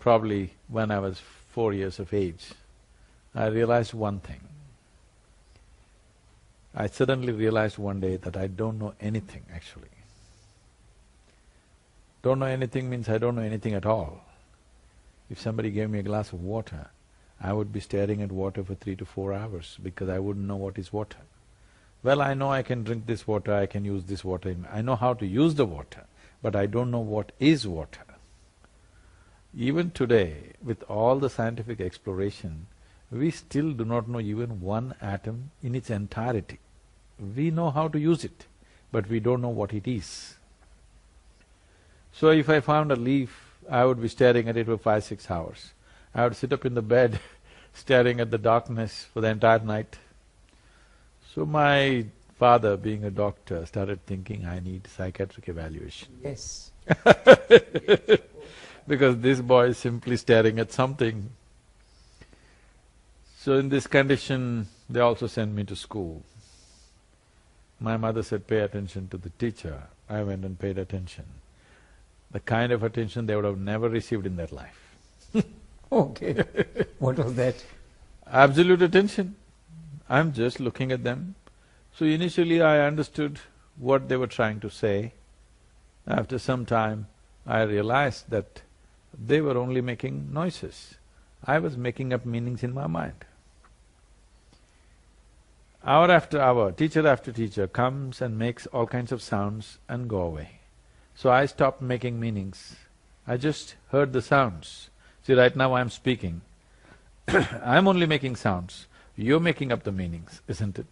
probably when I was 4 years of age, I realized one thing. I suddenly realized one day that I don't know anything actually. Don't know anything means I don't know anything at all. If somebody gave me a glass of water, I would be staring at water for 3 to 4 hours because I wouldn't know what is water. Well, I know I can drink this water, I can use this water, I know how to use the water, but I don't know what is water. Even today, with all the scientific exploration, we still do not know even one atom in its entirety. We know how to use it, but we don't know what it is. So if I found a leaf, I would be staring at it for 5, 6 hours. I would sit up in the bed staring at the darkness for the entire night. So my father, being a doctor, started thinking I need psychiatric evaluation. Yes. Because this boy is simply staring at something. So in this condition, they also sent me to school. My mother said, pay attention to the teacher. I went and paid attention. The kind of attention they would have never received in their life. Okay. What was that? Absolute attention. I'm just looking at them. So initially I understood what they were trying to say. After some time, I realized that they were only making noises. I was making up meanings in my mind. Hour after hour, teacher after teacher comes and makes all kinds of sounds and go away. So I stopped making meanings. I just heard the sounds. See, right now I'm speaking. I'm only making sounds. You're making up the meanings, isn't it?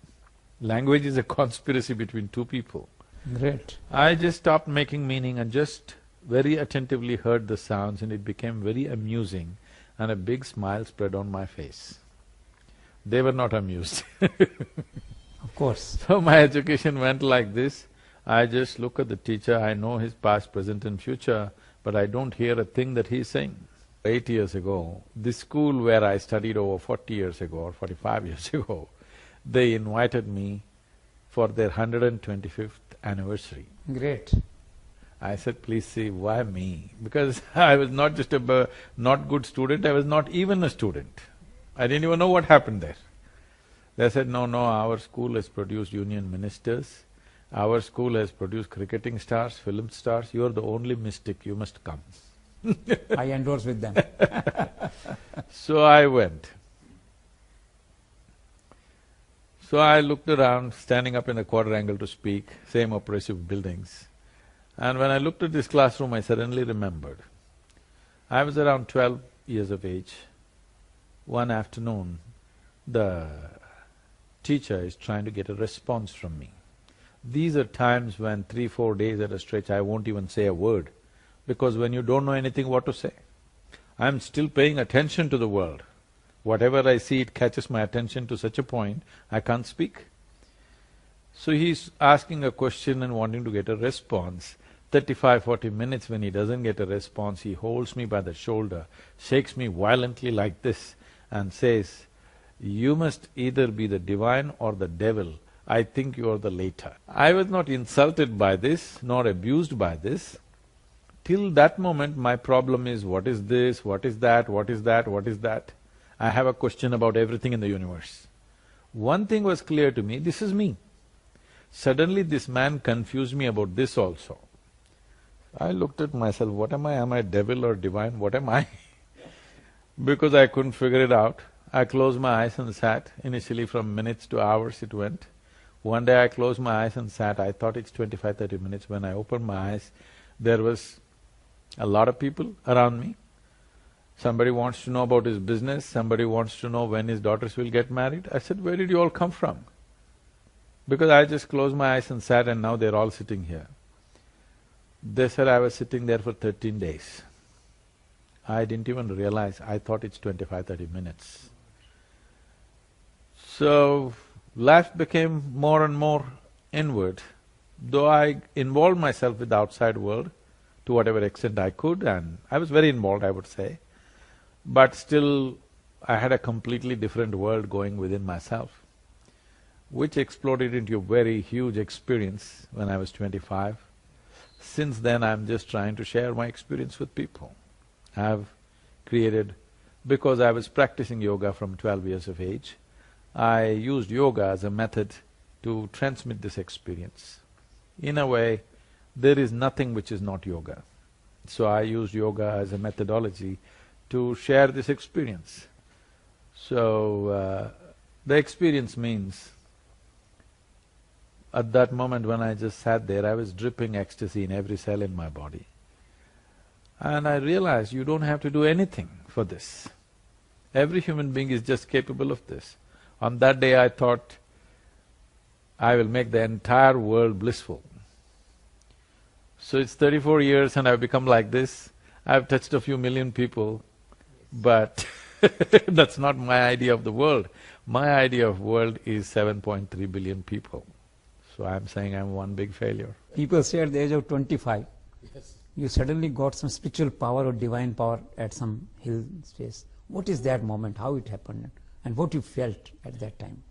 Language is a conspiracy between two people. Great. I just stopped making meaning and just very attentively heard the sounds, and it became very amusing, and a big smile spread on my face. They were not amused. Of course. So my education went like this. I just look at the teacher, I know his past, present and future, but I don't hear a thing that he's saying. 8 years ago, this school where I studied over 40 years ago or 45 years ago, they invited me for their 125th anniversary. Great. I said, please see, why me? Because I was not just a not good student, I was not even a student. I didn't even know what happened there. They said, no, our school has produced union ministers, our school has produced cricketing stars, film stars, you're the only mystic, you must come. I endorse with them. So I went. So I looked around, standing up in a quadrangle to speak, same oppressive buildings. And when I looked at this classroom, I suddenly remembered. I was around 12 years of age. One afternoon, the teacher is trying to get a response from me. These are times when 3, 4 days at a stretch I won't even say a word, because when you don't know anything what to say. I'm still paying attention to the world. Whatever I see, it catches my attention to such a point, I can't speak. So he's asking a question and wanting to get a response. 35, 40 minutes when he doesn't get a response, he holds me by the shoulder, shakes me violently like this and says, you must either be the divine or the devil, I think you are the latter. I was not insulted by this, nor abused by this. Till that moment, my problem is, what is this, what is that, what is that, what is that? I have a question about everything in the universe. One thing was clear to me, this is me. Suddenly this man confused me about this also. I looked at myself, what am I? Am I devil or divine? What am I? Because I couldn't figure it out, I closed my eyes and sat. Initially from minutes to hours it went. One day I closed my eyes and sat, I thought it's 25, 30 minutes. When I opened my eyes, there was a lot of people around me. Somebody wants to know about his business, somebody wants to know when his daughters will get married. I said, where did you all come from? Because I just closed my eyes and sat and now they're all sitting here. They said I was sitting there for 13 days. I didn't even realize, I thought it's 25, 30 minutes. So, life became more and more inward. Though I involved myself with the outside world to whatever extent I could, and I was very involved, I would say, but still I had a completely different world going within myself, which exploded into a very huge experience when I was 25. Since then, I'm just trying to share my experience with people. I've created because I was practicing yoga from 12 years of age. I used yoga as a method to transmit this experience. In a way, there is nothing which is not yoga. So I used yoga as a methodology to share this experience. So, the experience means, at that moment when I just sat there, I was dripping ecstasy in every cell in my body. And I realized you don't have to do anything for this. Every human being is just capable of this. On that day I thought, I will make the entire world blissful. So it's 34 years and I've become like this. I've touched a few million people, but that's not my idea of the world. My idea of world is 7.3 billion people. So I'm saying I'm one big failure. People say at the age of 25, you suddenly got some spiritual power or divine power at some hill space. What is that moment, how it happened, and what you felt at that time?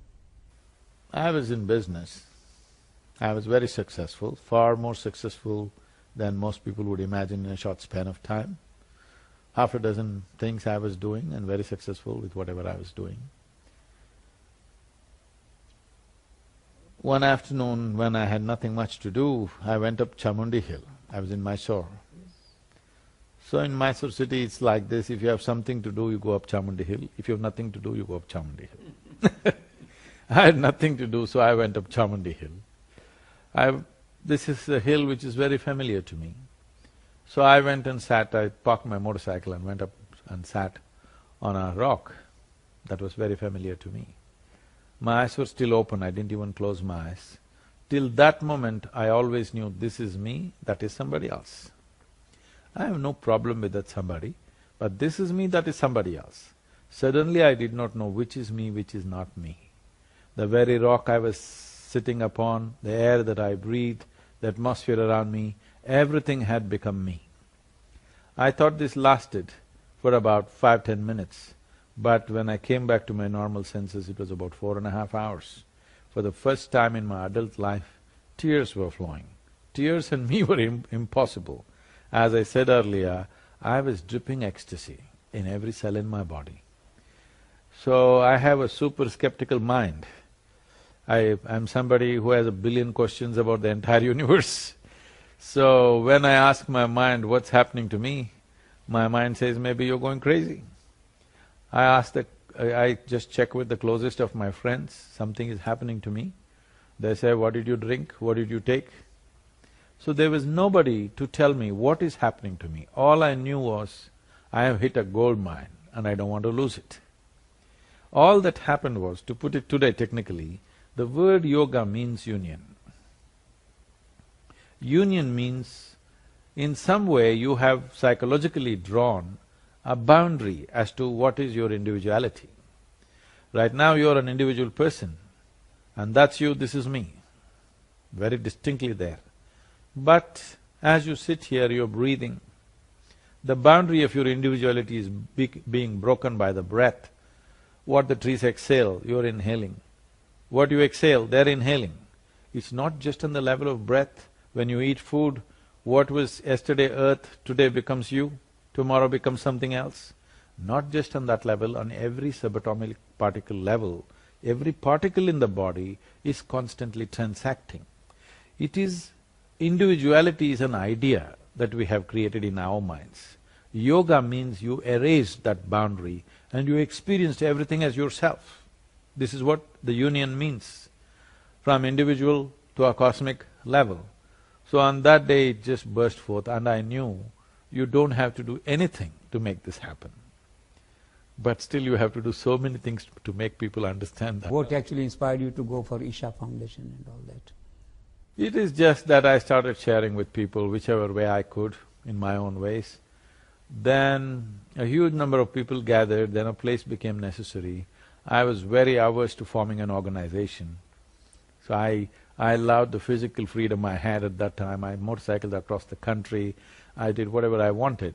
I was in business. I was very successful, far more successful than most people would imagine in a short span of time. Half a dozen things I was doing and very successful with whatever I was doing. One afternoon when I had nothing much to do, I went up Chamundi Hill. I was in Mysore. So in Mysore city it's like this, if you have something to do, you go up Chamundi Hill. If you have nothing to do, you go up Chamundi Hill. I had nothing to do, so I went up Chamundi Hill. This is a hill which is very familiar to me. So I went and sat, I parked my motorcycle and went up and sat on a rock that was very familiar to me. My eyes were still open, I didn't even close my eyes. Till that moment, I always knew this is me, that is somebody else. I have no problem with that somebody, but this is me, that is somebody else. Suddenly I did not know which is me, which is not me. The very rock I was sitting upon, the air that I breathed, the atmosphere around me, everything had become me. I thought this lasted for about 5–10 minutes, but when I came back to my normal senses, it was about 4.5 hours. For the first time in my adult life, tears were flowing. Tears and me were impossible. As I said earlier, I was dripping ecstasy in every cell in my body. So I have a super skeptical mind. I'm somebody who has 1 billion questions about the entire universe. So when I ask my mind what's happening to me, my mind says, maybe you're going crazy. I just check with the closest of my friends, something is happening to me. They say, what did you drink, what did you take? So there was nobody to tell me what is happening to me. All I knew was, I have hit a gold mine and I don't want to lose it. All that happened was, to put it today technically, the word yoga means union. Union means, in some way you have psychologically drawn a boundary as to what is your individuality. Right now you're an individual person, and that's you, this is me, very distinctly there. But as you sit here, you're breathing. The boundary of your individuality is being broken by the breath. What the trees exhale, you're inhaling. What you exhale, they're inhaling. It's not just on the level of breath. When you eat food, what was yesterday earth, today becomes you, tomorrow becomes something else. Not just on that level, on every subatomic particle level, every particle in the body is constantly transacting. It is… individuality is an idea that we have created in our minds. Yoga means you erased that boundary and you experienced everything as yourself. This is what the union means, from individual to a cosmic level. So on that day it just burst forth and I knew you don't have to do anything to make this happen. But still you have to do so many things to make people understand that. What actually inspired you to go for Isha Foundation and all that? It is just that I started sharing with people whichever way I could, in my own ways. Then a huge number of people gathered, then a place became necessary. I was very averse to forming an organization. So I allowed the physical freedom I had at that time. I motorcycled across the country, I did whatever I wanted.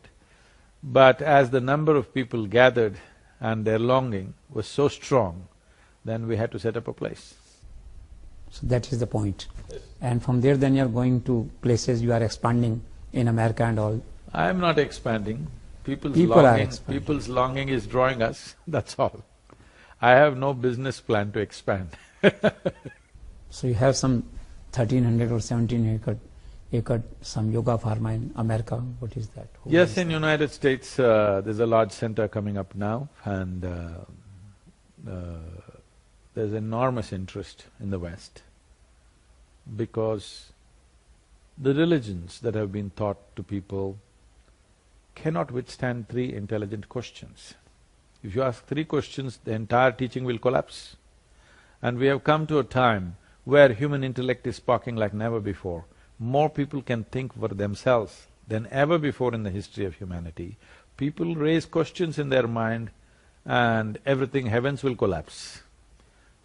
But as the number of people gathered and their longing was so strong, then we had to set up a place. So that is the point. And from there then you're going to places, you are expanding in America and all. I am not expanding. People are expanding. people's longing is drawing us, that's all. I have no business plan to expand. So you have some 1300 or 17 acre some yoga pharma in America. What is that? Who Yes, is in that? United States, there's a large center coming up now, and there's enormous interest in the West because the religions that have been taught to people cannot withstand three intelligent questions. If you ask three questions, the entire teaching will collapse. And we have come to a time where human intellect is sparking like never before. More people can think for themselves than ever before in the history of humanity. People raise questions in their mind and everything, heavens will collapse.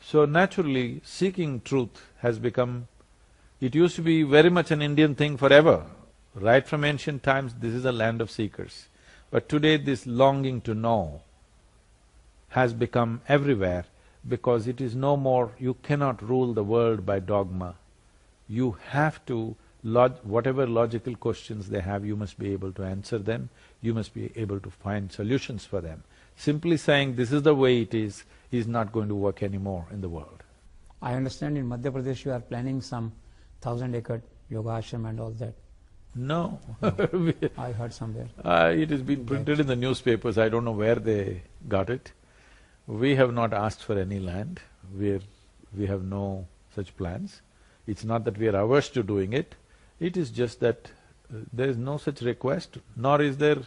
So naturally, seeking truth has become… It used to be very much an Indian thing forever. Right from ancient times, this is a land of seekers. But today, this longing to know has become everywhere because it is no more… you cannot rule the world by dogma. You have to… whatever logical questions they have, you must be able to answer them, you must be able to find solutions for them. Simply saying this is the way it is not going to work anymore in the world. I understand in Madhya Pradesh you are planning some 1000-acre yoga ashram and all that. No. I heard somewhere. It has been printed in the newspapers, I don't know where they got it. We have not asked for any land, we have no such plans. It's not that we are averse to doing it, it is just that there is no such request, nor is there…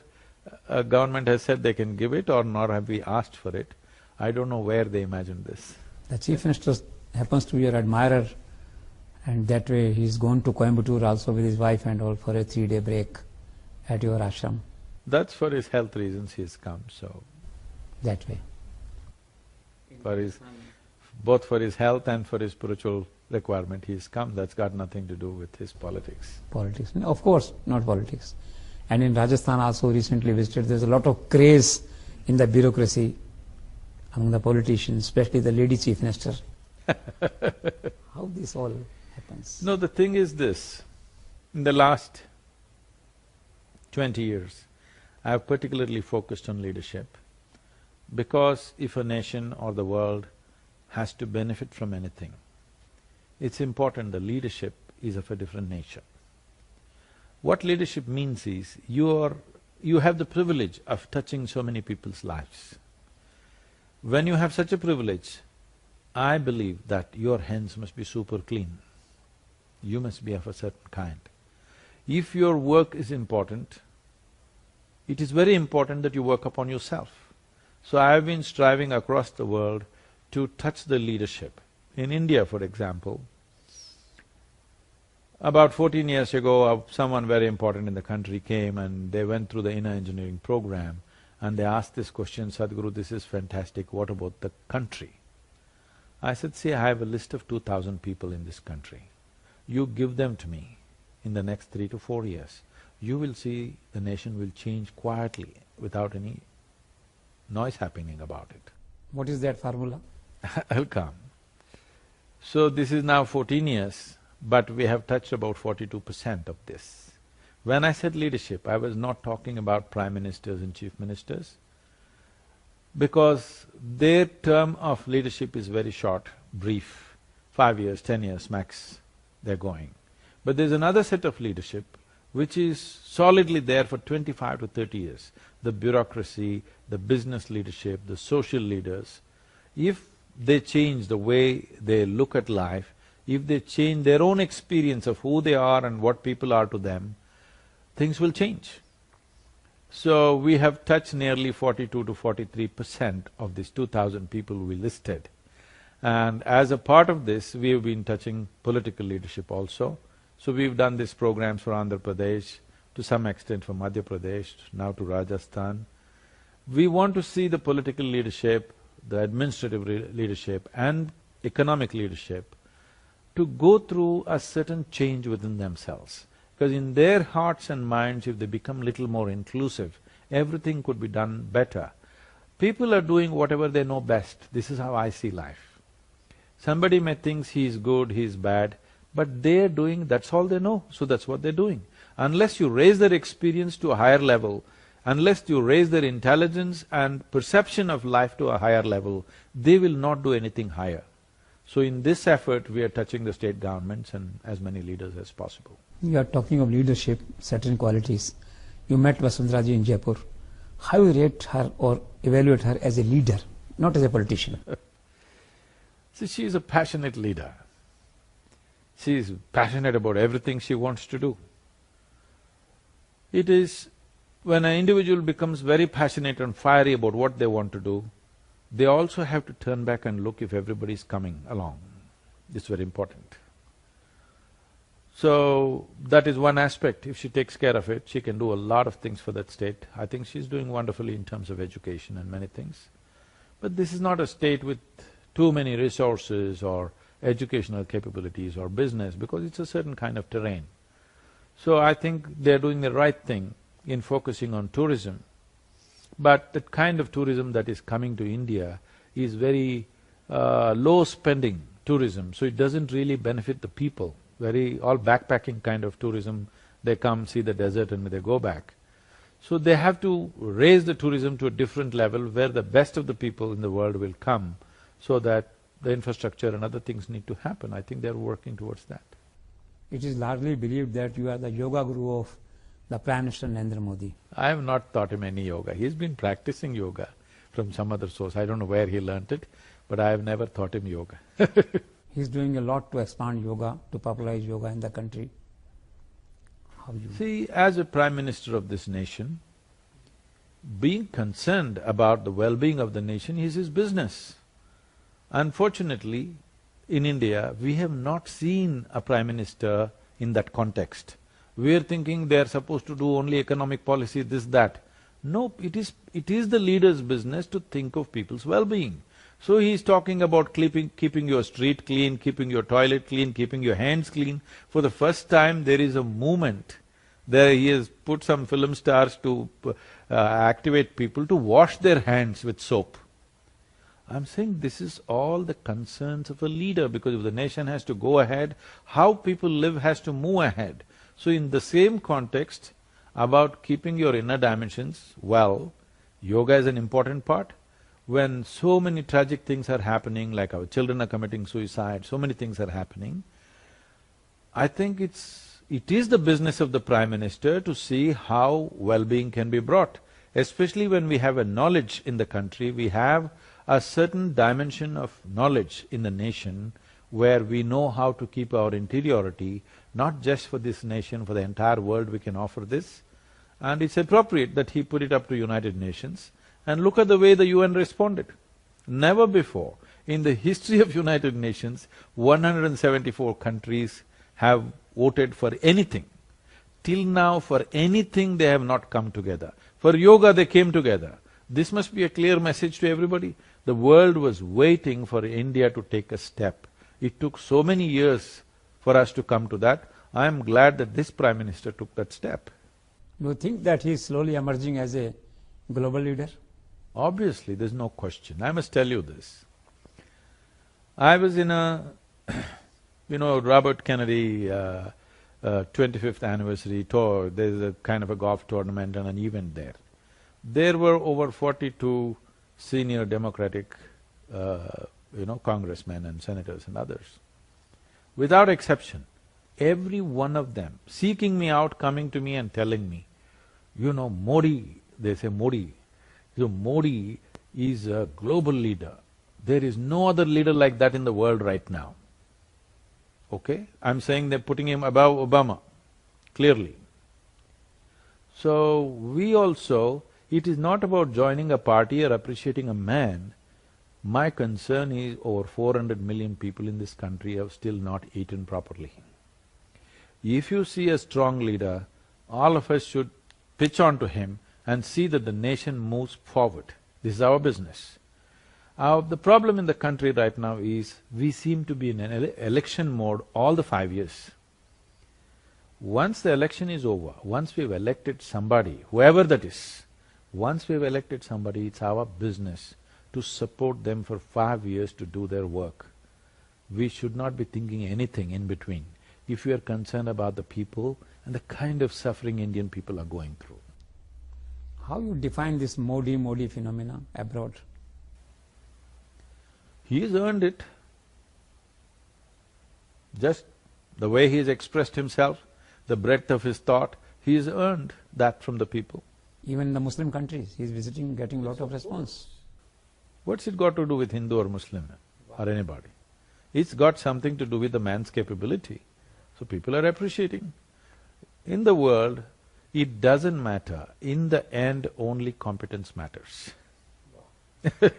a government has said they can give it, or nor have we asked for it. I don't know where they imagined this. The Chief Minister happens to be your admirer, and that way he's gone to Coimbatore also with his wife and all for a 3-day break at your ashram. That's for his health reasons he has come, so… That way. both for his health and for his spiritual requirement he has come, that's got nothing to do with his politics. Politics. No, of course, not politics. And in Rajasthan also recently visited, there's a lot of craze in the bureaucracy among the politicians, especially the lady Chief Minister. How this all happens? No, the thing is this, in the last 20 years, I have particularly focused on leadership because if a nation or the world has to benefit from anything, it's important the leadership is of a different nature. What leadership means is, you have the privilege of touching so many people's lives. When you have such a privilege, I believe that your hands must be super clean. You must be of a certain kind. If your work is important, it is very important that you work upon yourself. So I have been striving across the world to touch the leadership. In India, for example, about 14 years ago, someone very important in the country came and they went through the inner engineering program and they asked this question, Sadhguru, this is fantastic, what about the country? I said, see, I have a list of 2,000 people in this country. You give them to me in the next 3 to 4 years. You will see the nation will change quietly without any noise happening about it. What is that formula? I'll come. So this is now 14 years, but we have touched about 42% of this. When I said leadership, I was not talking about prime ministers and chief ministers, because their term of leadership is very short, brief, 5 years, 10 years max, they're going. But there's another set of leadership which is solidly there for 25 to 30 years. The bureaucracy, the business leadership, the social leaders, if they change the way they look at life, if they change their own experience of who they are and what people are to them, things will change. So we have touched nearly 42 to 43% of these 2,000 people we listed. And as a part of this, we have been touching political leadership also. So we've done these programs for Andhra Pradesh, to some extent for Madhya Pradesh, now to Rajasthan. We want to see the political leadership, the administrative leadership and economic leadership to go through a certain change within themselves. Because in their hearts and minds, if they become little more inclusive, everything could be done better. People are doing whatever they know best, this is how I see life. Somebody may think he is good, he is bad, but they're doing… that's all they know, so that's what they're doing. Unless you raise their experience to a higher level Unless you raise their intelligence and perception of life to a higher level, they will not do anything higher. So in this effort, we are touching the state governments and as many leaders as possible. You are talking of leadership, certain qualities. You met Vasundhara ji in Jaipur. How you rate her or evaluate her as a leader, not as a politician? See, she is a passionate leader. She is passionate about everything she wants to do. It is when an individual becomes very passionate and fiery about what they want to do, they also have to turn back and look if everybody is coming along. It's very important. So, that is one aspect. If she takes care of it, she can do a lot of things for that state. I think she's doing wonderfully in terms of education and many things. But this is not a state with too many resources or educational capabilities or business, because it's a certain kind of terrain. So I think they're doing the right thing in focusing on tourism. But the kind of tourism that is coming to India is very low-spending tourism, so it doesn't really benefit the people. All backpacking kind of tourism, they come, see the desert and they go back. So they have to raise the tourism to a different level where the best of the people in the world will come, so that the infrastructure and other things need to happen. I think they're working towards that. It is largely believed that you are the yoga guru of the Prime Minister Narendra Modi. I have not taught him any yoga. He's been practicing yoga from some other source. I don't know where he learnt it, but I have never taught him yoga. He's doing a lot to expand yoga, to popularize yoga in the country. How you… See, as a Prime Minister of this nation, being concerned about the well-being of the nation is his business. Unfortunately, in India, we have not seen a Prime Minister in that context. We are thinking they are supposed to do only economic policy, this, that. No, it is the leader's business to think of people's well-being. So he is talking about keeping your street clean, keeping your toilet clean, keeping your hands clean. For the first time, there is a movement. There he has put some film stars to activate people to wash their hands with soap. I'm saying this is all the concerns of a leader, because if the nation has to go ahead, how people live has to move ahead. So in the same context, about keeping your inner dimensions well, yoga is an important part. When so many tragic things are happening, like our children are committing suicide, so many things are happening, I think it is the business of the Prime Minister to see how well-being can be brought. Especially when we have a knowledge in the country, we have a certain dimension of knowledge in the nation where we know how to keep our interiority, not just for this nation, for the entire world we can offer this. And it's appropriate that he put it up to United Nations. And look at the way the UN responded. Never before in the history of United Nations, 174 countries have voted for anything. Till now, for anything they have not come together. For yoga they came together. This must be a clear message to everybody. The world was waiting for India to take a step. It took so many years for us to come to that. I am glad that this Prime Minister took that step. Do you think that he is slowly emerging as a global leader? Obviously, there's no question. I must tell you this. I was in a Robert Kennedy 25th anniversary tour. There's a kind of a golf tournament and an event there. There were over 42 senior Democratic, congressmen and senators and others. Without exception, every one of them seeking me out, coming to me and telling me, Modi, they say Modi, Modi is a global leader. There is no other leader like that in the world right now. Okay? I'm saying they're putting him above Obama, clearly. So, we also, it is not about joining a party or appreciating a man. My concern is over 400 million people in this country have still not eaten properly. If you see a strong leader, all of us should pitch on to him and see that the nation moves forward. This is our business. The problem in the country right now is, we seem to be in an election mode all the 5 years. Once the election is over, once we've elected somebody, whoever that is, once we've elected somebody, it's our business to support them for 5 years to do their work. We should not be thinking anything in between, if we are concerned about the people and the kind of suffering Indian people are going through. How you define this Modi phenomena abroad? He has earned it. Just the way he has expressed himself, the breadth of his thought, he has earned that from the people. Even in the Muslim countries, he is visiting, getting a lot of response. What's it got to do with Hindu or Muslim or anybody? It's got something to do with the man's capability. So people are appreciating. In the world, it doesn't matter. In the end, only competence matters.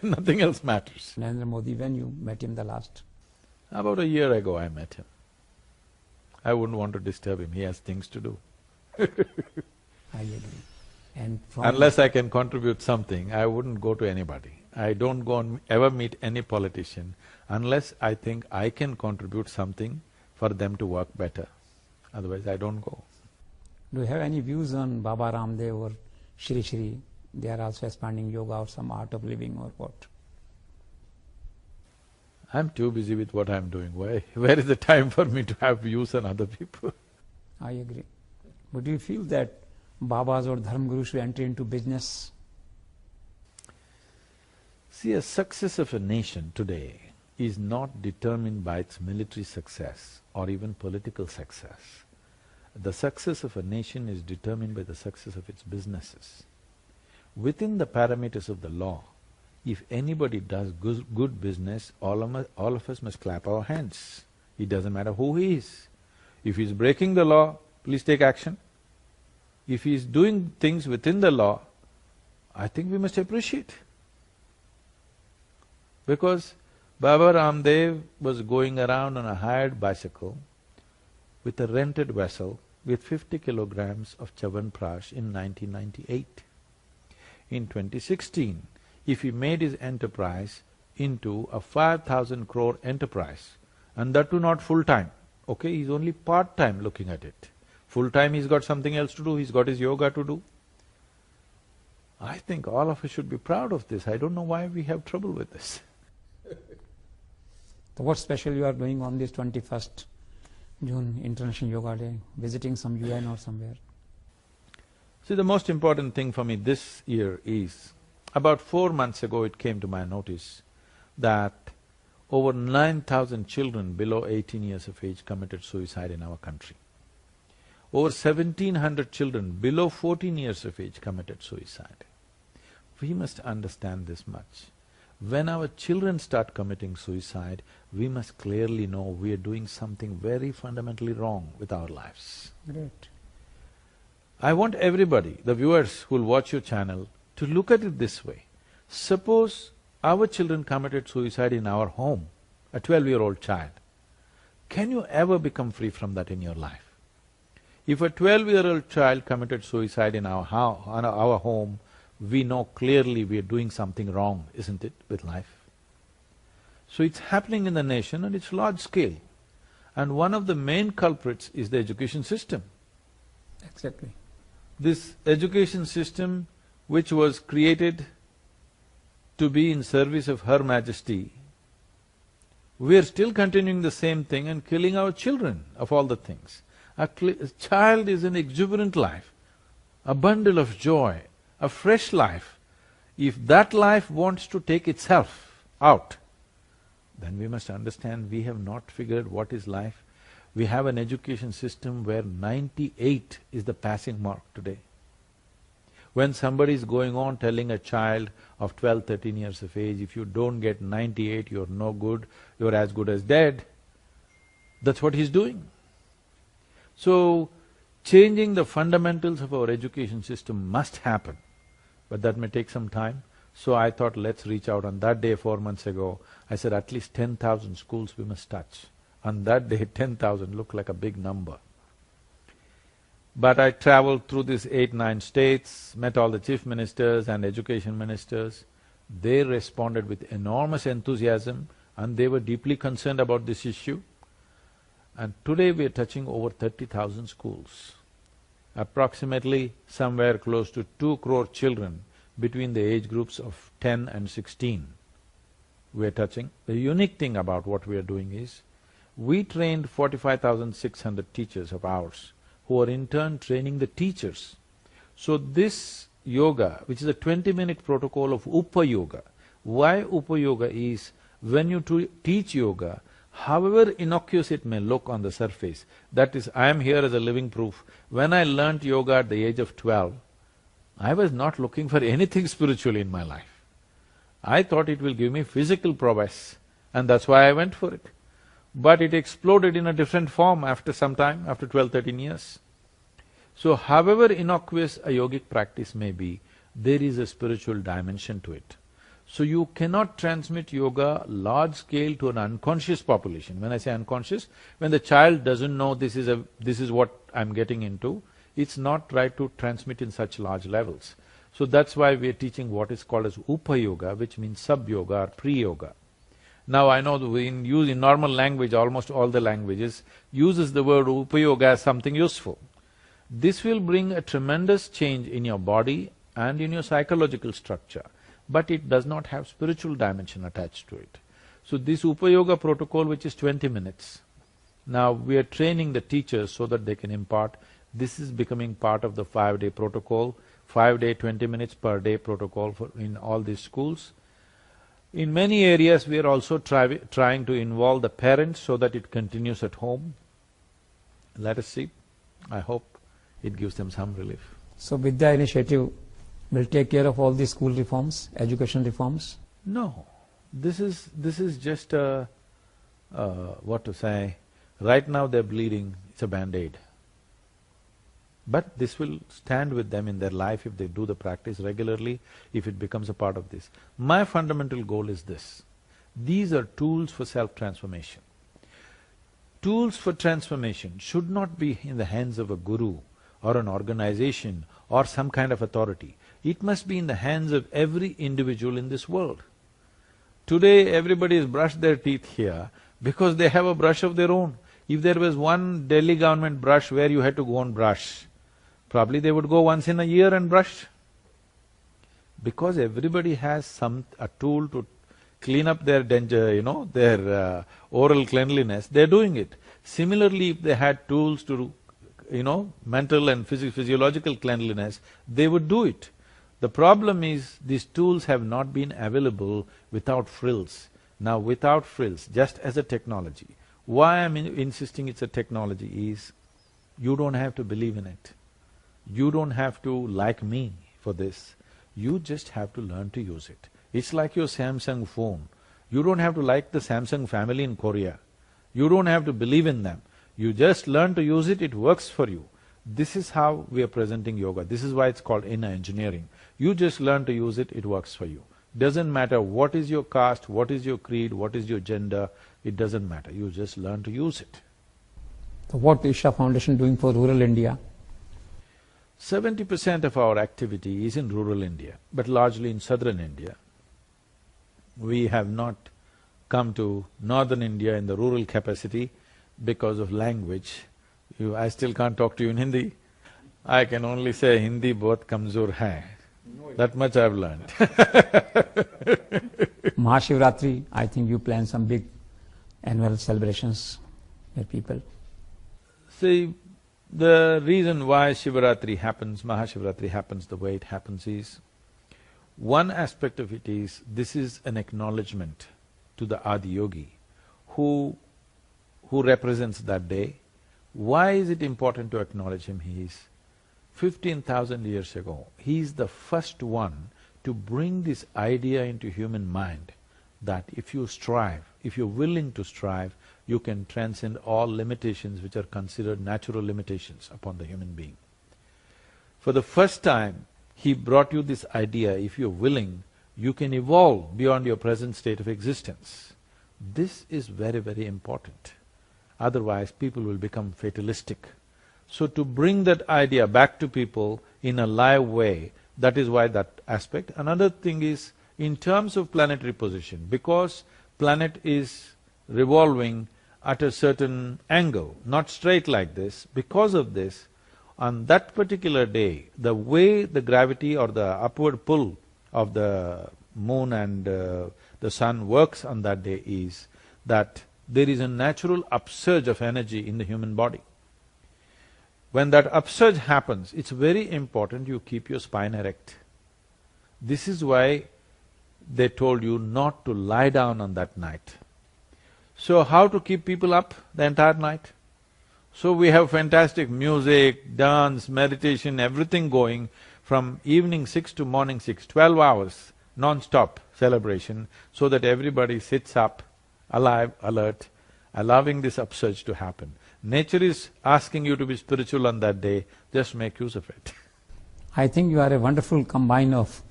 Nothing else matters. Narendra Modi, when you met him the last? About a year ago I met him. I wouldn't want to disturb him, he has things to do. I agree. And from Unless I can contribute something, I wouldn't go to anybody. I don't go and ever meet any politician unless I think I can contribute something for them to work better. Otherwise I don't go. do you have any views on Baba Ramdev or Shri Shri? They are also expanding yoga or some art of living or what? I'm too busy with what I'm doing. Where is the time for me to have views on other people? I agree. But do you feel that Babas or Dharma Gurus should enter into business? See, a success of a nation today is not determined by its military success or even political success. The success of a nation is determined by the success of its businesses. Within the parameters of the law, if anybody does good business, all of us must clap our hands. It doesn't matter who he is. If he's breaking the law, please take action. If he's doing things within the law, I think we must appreciate. Because Baba Ramdev was going around on a hired bicycle with a rented vessel with 50 kilograms of Chavanprash in 1998. In 2016, if he made his enterprise into a 5,000 crore enterprise, and that too not full-time, okay, he's only part-time looking at it. Full-time he's got something else to do, he's got his yoga to do. I think all of us should be proud of this. I don't know why we have trouble with this. So what special you are doing on this 21st June, International Yoga Day, visiting some UN or somewhere? See, the most important thing for me this year is, about 4 months ago it came to my notice that over 9,000 children below 18 years of age committed suicide in our country. Over 1,700 children below 14 years of age committed suicide. We must understand this much. When our children start committing suicide, we must clearly know we are doing something very fundamentally wrong with our lives. Great. I want everybody, the viewers who'll watch your channel, to look at it this way. Suppose our children committed suicide in our home, a 12-year-old child. Can you ever become free from that in your life? If a 12-year-old child committed suicide in our home, we know clearly we are doing something wrong, isn't it, with life? So it's happening in the nation and it's large scale. And one of the main culprits is the education system. Exactly. This education system, which was created to be in service of Her Majesty, we are still continuing the same thing and killing our children of all the things. A child is an exuberant life, a bundle of joy, a fresh life. If that life wants to take itself out, then we must understand we have not figured what is life. We have an education system where 98 is the passing mark today. When somebody is going on telling a child of 12, 13 years of age, if you don't get 98, you're no good, you're as good as dead, that's what he's doing. So, changing the fundamentals of our education system must happen, but that may take some time. So I thought, let's reach out. On that day 4 months ago, I said at least 10,000 schools we must touch. On that day, 10,000 looked like a big number. But I traveled through these 8, 9 states, met all the chief ministers and education ministers. They responded with enormous enthusiasm and they were deeply concerned about this issue. And today we are touching over 30,000 schools. Approximately somewhere close to 2 crore children between the age groups of 10 and 16 we are touching. The unique thing about what we are doing is, we trained 45,600 teachers of ours who are in turn training the teachers. So this yoga, which is a 20-minute protocol of Upa Yoga. Why Upa Yoga is, when you teach yoga, however innocuous it may look on the surface, that is, I am here as a living proof. When I learnt yoga at the age of 12, I was not looking for anything spiritual in my life. I thought it will give me physical prowess, and that's why I went for it. But it exploded in a different form after some time, after 12–13 years. So however innocuous a yogic practice may be, there is a spiritual dimension to it. So you cannot transmit yoga large scale to an unconscious population. When I say unconscious, when the child doesn't know this is what I'm getting into, it's not right to transmit in such large levels. So that's why we are teaching what is called as Upa Yoga, which means sub-yoga or pre-yoga. Now I know that in normal language, almost all the languages uses the word Upa Yoga as something useful. This will bring a tremendous change in your body and in your psychological structure, but it does not have spiritual dimension attached to it. So this Upa Yoga protocol, which is 20 minutes, now we are training the teachers so that they can impart. This is becoming part of the 5-day protocol, 5-day, 20 minutes per day protocol in all these schools. In many areas, we are also trying to involve the parents so that it continues at home. Let us see. I hope it gives them some relief. So Vidya initiative will take care of all the school reforms, education reforms? No, this is just what to say, right now they're bleeding, it's a band-aid. But this will stand with them in their life if they do the practice regularly, if it becomes a part of this. My fundamental goal is this: these are tools for self-transformation. Tools for transformation should not be in the hands of a guru or an organization or some kind of authority. It must be in the hands of every individual in this world. Today, everybody has brushed their teeth here because they have a brush of their own. If there was one Delhi government brush where you had to go and brush, probably they would go once in a year and brush. Because everybody has a tool to clean up their their oral cleanliness, they're doing it. Similarly, if they had tools to mental and physiological cleanliness, they would do it. The problem is, these tools have not been available without frills. Now without frills, just as a technology, why I'm insisting it's a technology is, you don't have to believe in it. You don't have to like me for this. You just have to learn to use it. It's like your Samsung phone. You don't have to like the Samsung family in Korea. You don't have to believe in them. You just learn to use it, it works for you. This is how we are presenting yoga. This is why it's called inner engineering. You just learn to use it, it works for you. Doesn't matter what is your caste, what is your creed, what is your gender, it doesn't matter. You just learn to use it. So what is Isha Foundation doing for rural India? 70% of our activity is in rural India, but largely in southern India. We have not come to northern India in the rural capacity because of language. I still can't talk to you in Hindi. I can only say Hindi bahut kamzor hai. That much I've learned. Mahashivratri, I think you plan some big annual celebrations with people. See, the reason why Shivaratri happens, Mahashivratri happens the way it happens is, one aspect of it is, this is an acknowledgement to the Adiyogi who represents that day. Why is it important to acknowledge him? He is 15,000 years ago, he is the first one to bring this idea into human mind that if you strive, if you're willing to strive, you can transcend all limitations which are considered natural limitations upon the human being. For the first time, he brought you this idea, if you're willing, you can evolve beyond your present state of existence. This is very, very important. Otherwise, people will become fatalistic. So to bring that idea back to people in a live way, that is why that aspect. Another thing is, in terms of planetary position, because planet is revolving at a certain angle, not straight like this, because of this, on that particular day, the way the gravity or the upward pull of the moon and the sun works on that day is that there is a natural upsurge of energy in the human body. when that upsurge happens, it's very important you keep your spine erect. This is why they told you not to lie down on that night. So how to keep people up the entire night? So we have fantastic music, dance, meditation, everything going from evening 6 to morning 6, 12 hours, non-stop celebration, so that everybody sits up, alive, alert, allowing this upsurge to happen. Nature is asking you to be spiritual on that day, just make use of it. I think you are a wonderful combine of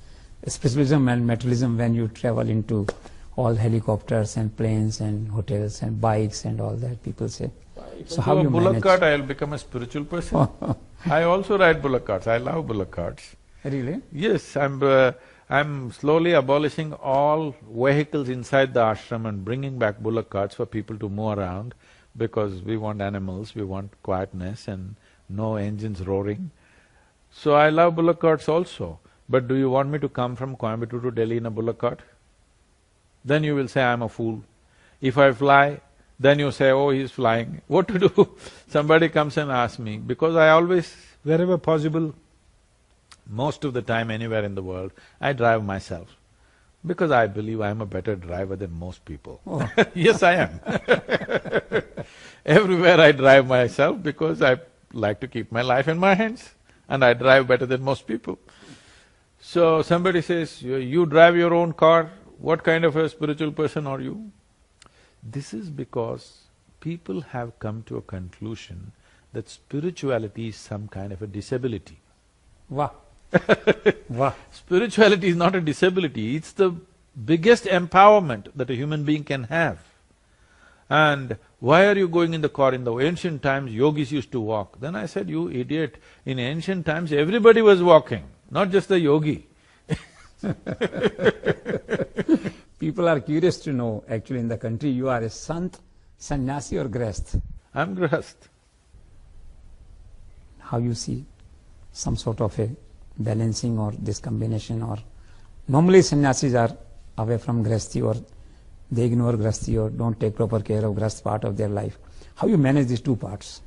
spiritualism and materialism when you travel into all helicopters and planes and hotels and bikes and all that, people say. So how you bullock manage? cart, I'll become a spiritual person. I also ride bullock carts, I love bullock carts. Really? Yes, I'm slowly abolishing all vehicles inside the ashram and bringing back bullock carts for people to move around, because we want animals, we want quietness and no engines roaring. So I love bullock carts also. But do you want me to come from Coimbatore to Delhi in a bullock cart? Then you will say I'm a fool. If I fly, then you say, oh, he's flying. What to do? Somebody comes and asks me, because I always, wherever possible, most of the time anywhere in the world, I drive myself. Because I believe I'm a better driver than most people. Oh. Yes, I am. Everywhere I drive myself because I like to keep my life in my hands and I drive better than most people. So somebody says, you drive your own car, what kind of a spiritual person are you? This is because people have come to a conclusion that spirituality is some kind of a disability. Wow. Wow. Spirituality is not a disability, it's the biggest empowerment that a human being can have. And why are you going in the car? In the ancient times, yogis used to walk. Then I said, you idiot, in ancient times everybody was walking, not just the yogi. People are curious to know, actually in the country, you are a sant, sannyasi or grahast? I'm grahast. How you see some sort of a balancing or this combination, or normally sannyasis are away from grahasti or they ignore grahasti or don't take proper care of grahast part of their life. How you manage these two parts?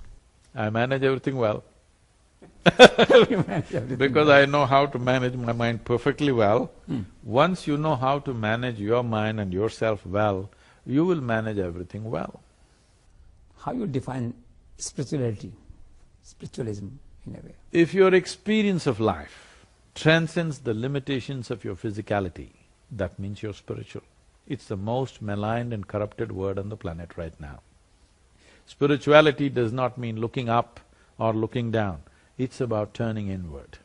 I manage everything well. You manage everything Because well. I know how to manage my mind perfectly well. Once you know how to manage your mind and yourself well, you will manage everything well. How you define spirituality, spiritualism in a way? If your experience of life transcends the limitations of your physicality, that means you're spiritual. It's the most maligned and corrupted word on the planet right now. Spirituality does not mean looking up or looking down, it's about turning inward.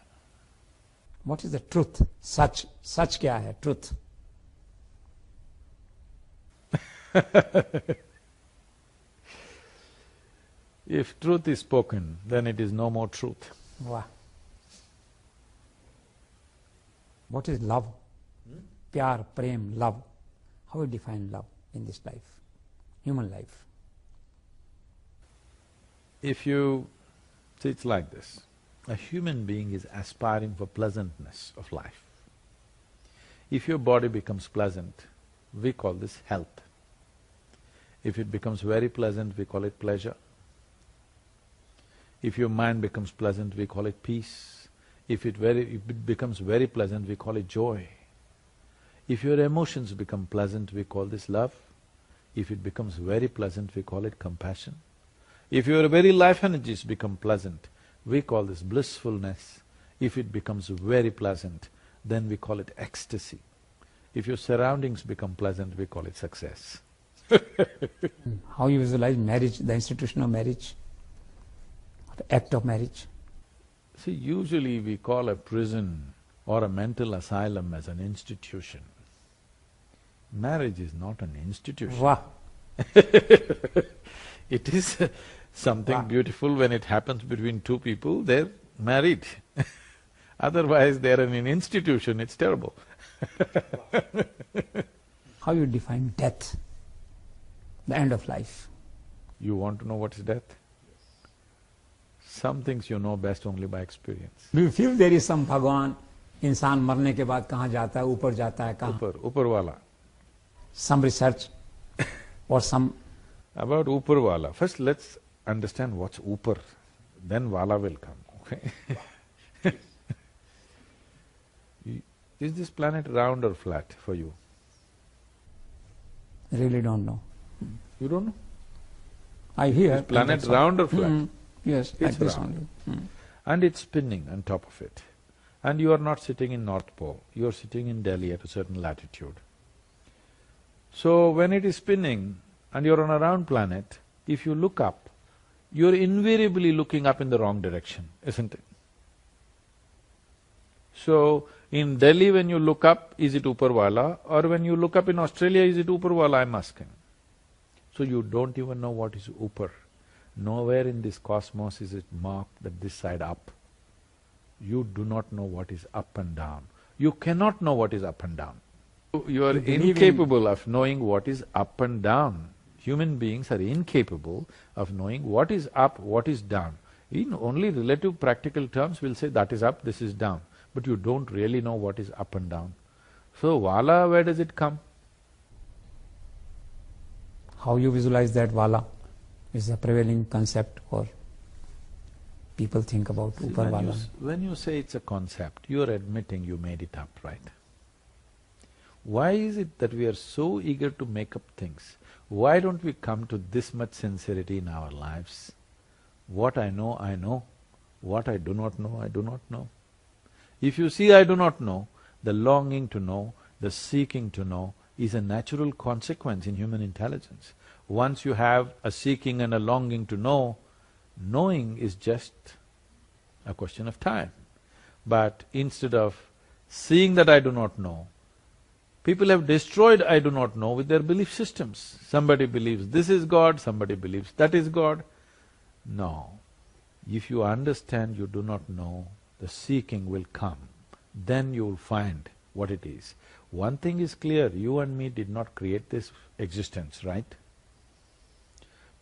What is the truth? Sach kya hai, truth? If truth is spoken, then it is no more truth. Wow. What is love? Pyar, prem, love. How you define love in this life, human life? If you… see, it's like this. A human being is aspiring for pleasantness of life. If your body becomes pleasant, we call this health. If it becomes very pleasant, we call it pleasure. If your mind becomes pleasant, we call it peace. If it becomes very pleasant, we call it joy. If your emotions become pleasant, we call this love. If it becomes very pleasant, we call it compassion. If your very life energies become pleasant, we call this blissfulness. If it becomes very pleasant, then we call it ecstasy. If your surroundings become pleasant, we call it success. How you visualize marriage, the institution of marriage, the act of marriage? See, usually we call a prison or a mental asylum as an institution. Marriage is not an institution. Wow. It is something beautiful when it happens between two people, they're married. Otherwise, they're in an institution, it's terrible. How you define death, the end of life? You want to know what is death? Some things you know best only by experience. Do you feel there is some Bhagwan, इंसान मरने के बाद कहाँ जाता है, ऊपर जाता है, कहाँ? ऊपर वाला. Some research or some… About Upar wala, first let's understand what's Upar. then Vala will come, okay? Is this planet round or flat for you? Really don't know. You don't know? I hear. Is planet that's all. round or flat? Yes, It's like this round. only. And it's spinning on top of it. And you are not sitting in North Pole, you are sitting in Delhi at a certain latitude. So when it is spinning and you're on a round planet, if you look up, you're invariably looking up in the wrong direction, isn't it? So, in Delhi when you look up, is it Uparwala? Or when you look up in Australia, is it Uparwala, I'm asking. So you don't even know what is Upar. Nowhere in this cosmos is it marked that this side up. You do not know what is up and down. You cannot know what is up and down. You are incapable of knowing what is up and down. Human beings are incapable of knowing what is up, what is down. In only relative practical terms, we'll say that is up, this is down. But you don't really know what is up and down. So, Vala, where does it come? How you visualize that Vala is the prevailing concept, or people think about See, Upar Vala. when you say it's a concept, you're admitting you made it up, right? Why is it that we are so eager to make up things? Why don't we come to this much sincerity in our lives? What I know, I know. What I do not know, I do not know. If you see I do not know, the longing to know, the seeking to know is a natural consequence in human intelligence. Once you have a seeking and a longing to know, knowing is just a question of time. But instead of seeing that I do not know, people have destroyed I do not know with their belief systems. Somebody believes this is God, somebody believes that is God. No. If you understand you do not know, the seeking will come. Then you will find what it is. One thing is clear, you and me did not create this existence, right?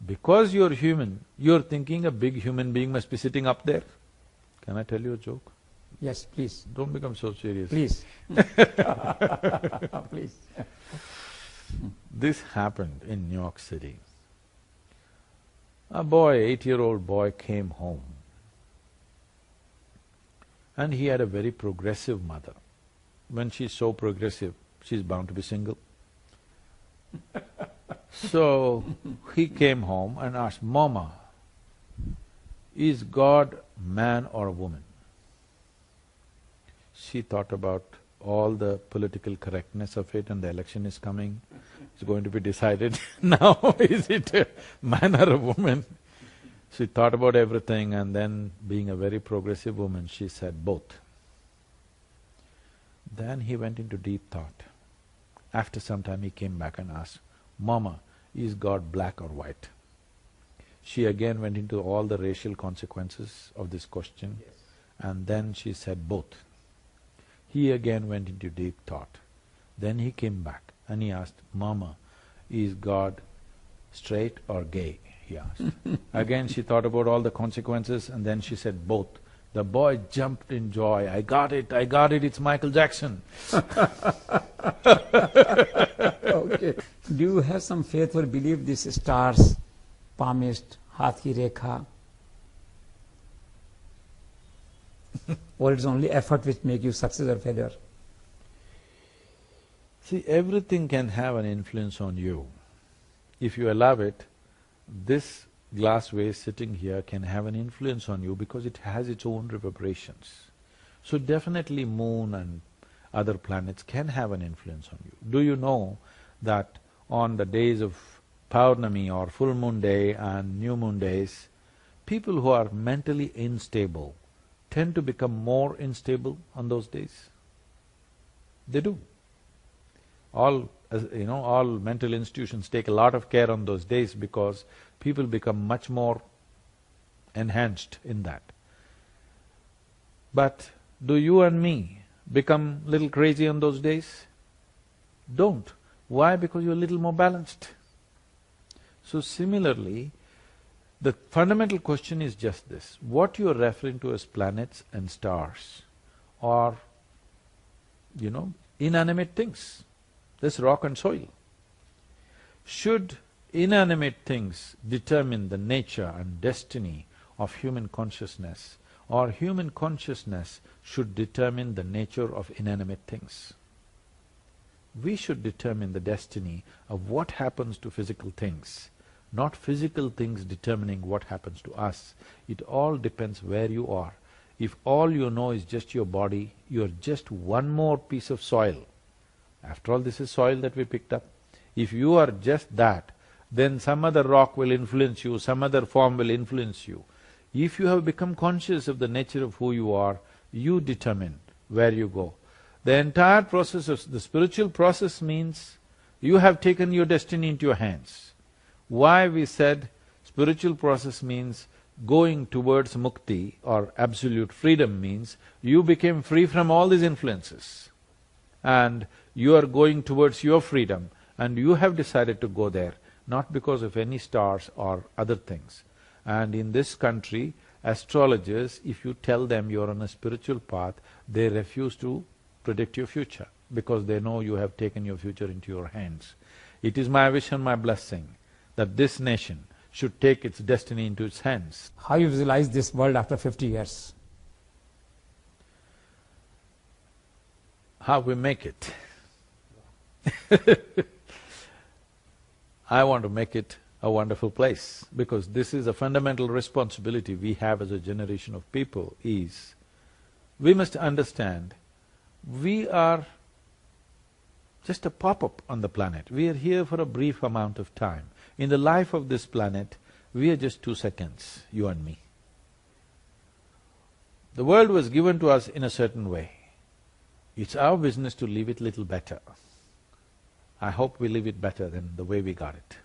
Because you're human, you're thinking a big human being must be sitting up there. Can I tell you a joke? Yes, please. Don't become so serious. Please. Please. This happened in New York City. A boy, 8-year-old boy came home and he had a very progressive mother. When she's so progressive, she's bound to be single. So, he came home and asked, Mama, is God man or woman? She thought about all the political correctness of it, and the election is coming, it's going to be decided now, is it a man or a woman? She thought about everything, and then being a very progressive woman, she said both. Then he went into deep thought. After some time he came back and asked, Mama, is God black or white? She again went into all the racial consequences of this question, and then she said both. He again went into deep thought. Then he came back and he asked, Mama, is God straight or gay? He asked. Again she thought about all the consequences, and then she said both. The boy jumped in joy, I got it, it's Michael Jackson. Okay. Do you have some faith or believe these stars, palmist, haath ki rekha, or it's only effort which make you success or failure? See, everything can have an influence on you. If you allow it, this glass vase sitting here can have an influence on you because it has its own reverberations. So definitely moon and other planets can have an influence on you. Do you know that on the days of Paurnami or full moon day and new moon days, people who are mentally unstable tend to become more unstable on those days? They do. All mental institutions take a lot of care on those days because people become much more enhanced in that. But do you and me become little crazy on those days? Don't. Why? Because you're a little more balanced. So similarly, the fundamental question is just this: what you're referring to as planets and stars are, inanimate things. This rock and soil. Should inanimate things determine the nature and destiny of human consciousness, or human consciousness should determine the nature of inanimate things. We should determine the destiny of what happens to physical things, not physical things determining what happens to us. It all depends where you are. If all you know is just your body, you're just one more piece of soil. After all, this is soil that we picked up. If you are just that, then some other rock will influence you, some other form will influence you. If you have become conscious of the nature of who you are, you determine where you go. The entire process of the spiritual process means you have taken your destiny into your hands. Why we said spiritual process means going towards mukti or absolute freedom means you became free from all these influences and you are going towards your freedom and you have decided to go there, not because of any stars or other things. And in this country, astrologers, if you tell them you're on a spiritual path, they refuse to predict your future because they know you have taken your future into your hands. It is my wish and my blessing that this nation should take its destiny into its hands. How you visualize this world after 50 years? How we make it. I want to make it a wonderful place because this is a fundamental responsibility we have as a generation of people is, we must understand we are just a pop-up on the planet. We are here for a brief amount of time. In the life of this planet, we are just 2 seconds, you and me. The world was given to us in a certain way. It's our business to leave it little better. I hope we leave it better than the way we got it.